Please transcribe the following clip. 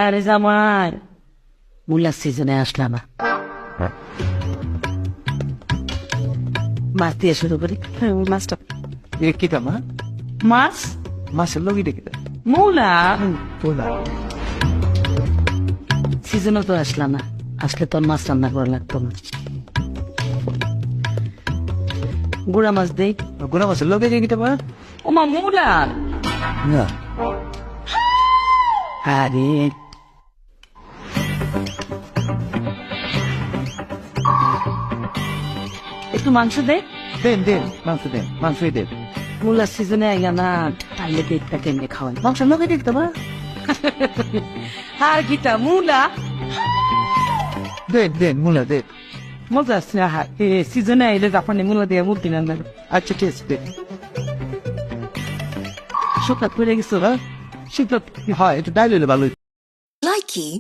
আরে জামাই মূলার সিজনে আসলাম না, মাছ দিয়ে শুরু করি। মাছটা কিটা মা মাছ মাছের লগি ডেকে মূলা বলা সিজনও তো আসলাম না, আসলে তোর মাছ রান্না করা লাগতো না। গুড়া মাছ দেই। গুনা মাছের লগে যে কিটা মা ওমা মূলা, না আরে একটু মাংস দে। দেন দেন মাংসই দেন মূলার সিজনে আইয়া না, তাইলে পেটটা কেমনে খাওয়াই। মাংসের লগে দেখতে মা আর গীতা মূলা দেন মুলা দেন মজা আসছে। সিজনে আইলে জাপানি মূলা দিয়ে মূর্তি না আচ্ছা ঠিক আছে দেন শুকাত পড়ে গেছো। শীত হয় একটু ডাইল হইলে ভালো Likey